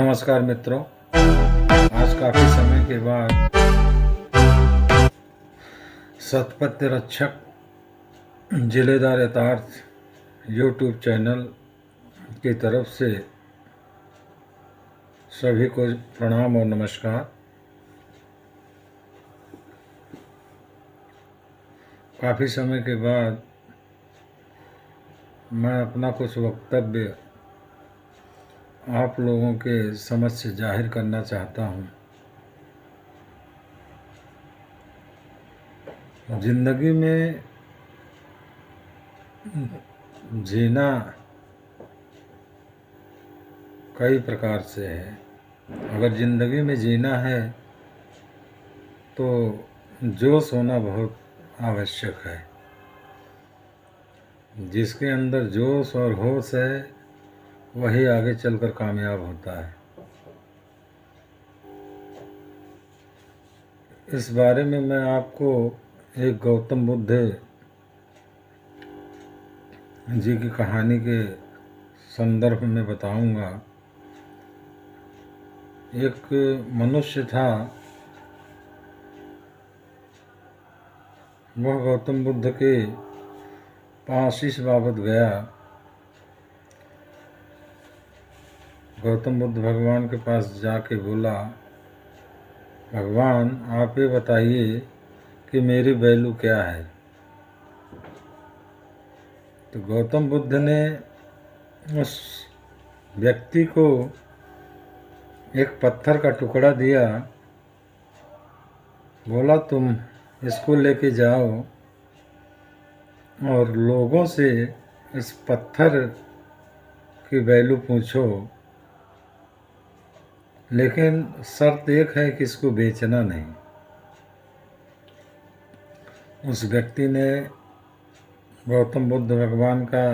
नमस्कार मित्रों, आज काफ़ी समय के बाद सतपथ्य रक्षक जिलेदार यथार्थ यूट्यूब चैनल की तरफ से सभी को प्रणाम और नमस्कार। काफ़ी समय के बाद मैं अपना कुछ वक्तव्य आप लोगों के समक्ष जाहिर करना चाहता हूँ। जिंदगी में जीना कई प्रकार से है। अगर ज़िंदगी में जीना है तो जोश होना बहुत आवश्यक है। जिसके अंदर जोश और होश है वही आगे चलकर कामयाब होता है। इस बारे में मैं आपको एक गौतम बुद्ध जी की कहानी के संदर्भ में बताऊंगा। एक मनुष्य था, वह गौतम बुद्ध के पास इस बाबत गया। गौतम बुद्ध भगवान के पास जाके बोला, भगवान आप ये बताइए कि मेरी वैल्यू क्या है। तो गौतम बुद्ध ने उस व्यक्ति को एक पत्थर का टुकड़ा दिया, बोला तुम इसको लेके जाओ और लोगों से इस पत्थर की वैल्यू पूछो, लेकिन शर्त एक है कि इसको बेचना नहीं। उस व्यक्ति ने गौतम बुद्ध भगवान का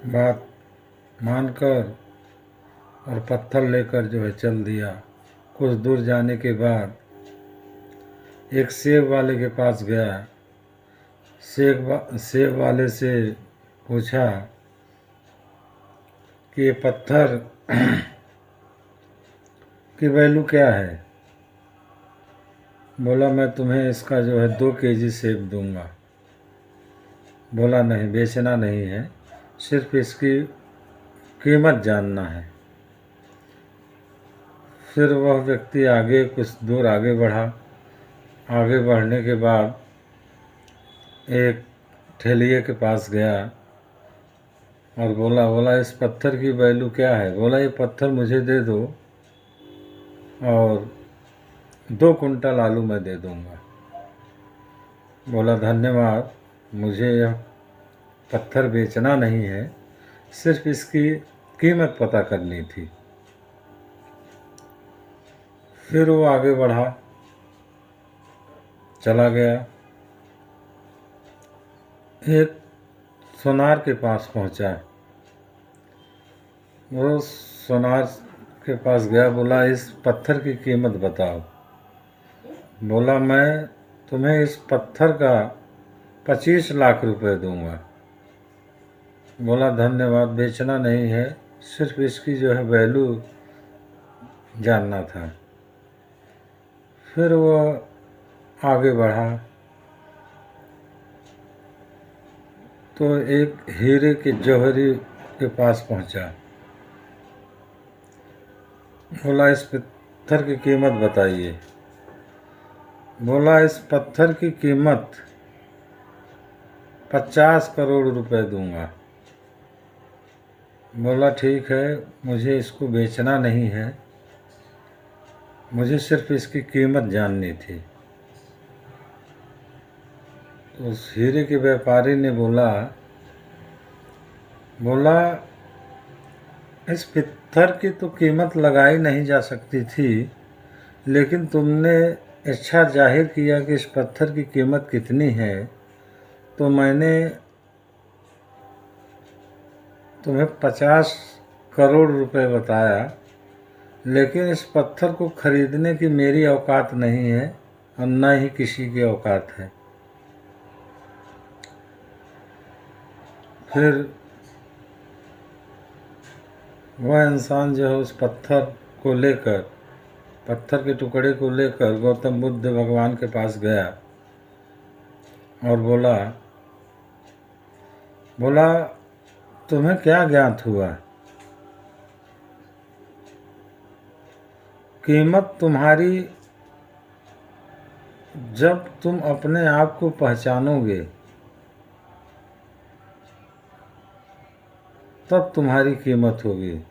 बात मानकर और पत्थर लेकर जो है चल दिया। कुछ दूर जाने के बाद एक सेब वाले के पास गया। सेब वाले से पूछा कि ये पत्थर की वैल्यू क्या है। बोला मैं तुम्हें इसका जो है 2 केजी सेब दूंगा। बोला नहीं, बेचना नहीं है, सिर्फ इसकी कीमत जानना है। फिर वह व्यक्ति आगे कुछ दूर आगे बढ़ा। आगे बढ़ने के बाद एक ठेलिए के पास गया और बोला इस पत्थर की वैल्यू क्या है। बोला ये पत्थर मुझे दे दो और 2 कुंटल आलू मैं दे दूंगा। बोला धन्यवाद, मुझे यह पत्थर बेचना नहीं है, सिर्फ इसकी कीमत पता करनी थी। फिर वो आगे बढ़ा, चला गया। एक सोनार के पास पहुंचा। वो सोनार के पास गया, बोला इस पत्थर की कीमत बताओ। बोला मैं तुम्हें इस पत्थर का 25 लाख रुपए दूंगा। बोला धन्यवाद, बेचना नहीं है, सिर्फ इसकी जो है वैल्यू जानना था। फिर वो आगे बढ़ा तो एक हीरे के जौहरी के पास पहुंचा। बोला इस पत्थर की कीमत बताइए। बोला इस पत्थर की कीमत 50 करोड़ रुपए दूंगा। बोला ठीक है, मुझे इसको बेचना नहीं है, मुझे सिर्फ इसकी कीमत जाननी थी। तो उस हीरे के व्यापारी ने बोला इस पत्थर की तो कीमत लगाई नहीं जा सकती थी, लेकिन तुमने इच्छा जाहिर किया कि इस पत्थर की कीमत कितनी है, तो मैंने तुम्हें 50 करोड़ रुपए बताया, लेकिन इस पत्थर को खरीदने की मेरी औकात नहीं है और न ही किसी की औकात है। फिर वह इंसान जो है उस पत्थर को लेकर, पत्थर के टुकड़े को लेकर गौतम बुद्ध भगवान के पास गया और बोला तुम्हें क्या ज्ञात हुआ? कीमत तुम्हारी जब तुम अपने आप को पहचानोगे तब तुम्हारी कीमत होगी।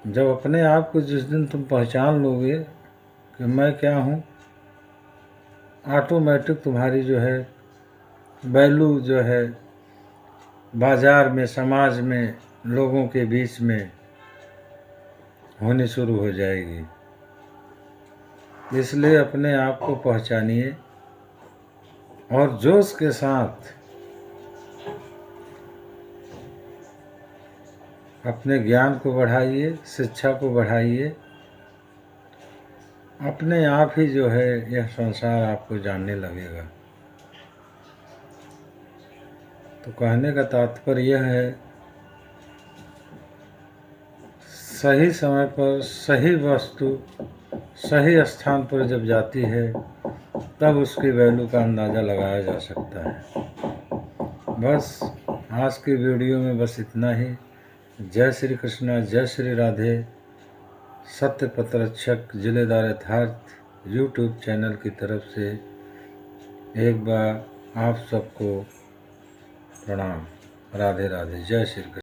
जब अपने आप को जिस दिन तुम पहचान लोगे कि मैं क्या हूँ, ऑटोमेटिक तुम्हारी जो है वैल्यू जो है बाजार में, समाज में, लोगों के बीच में होनी शुरू हो जाएगी। इसलिए अपने आप को पहचानिए और जोश के साथ अपने ज्ञान को बढ़ाइए, शिक्षा को बढ़ाइए। अपने आप ही जो है यह संसार आपको जानने लगेगा। तो कहने का तात्पर्य यह है, सही समय पर सही वस्तु सही स्थान पर जब जाती है तब उसकी वैल्यू का अंदाज़ा लगाया जा सकता है। बस आज की वीडियो में बस इतना ही। जय श्री कृष्णा, जय श्री राधे। सत्य पथ रक्षक जिलेदार यथार्थ यूट्यूब चैनल की तरफ से एक बार आप सबको प्रणाम। राधे राधे। जय श्री कृष्ण।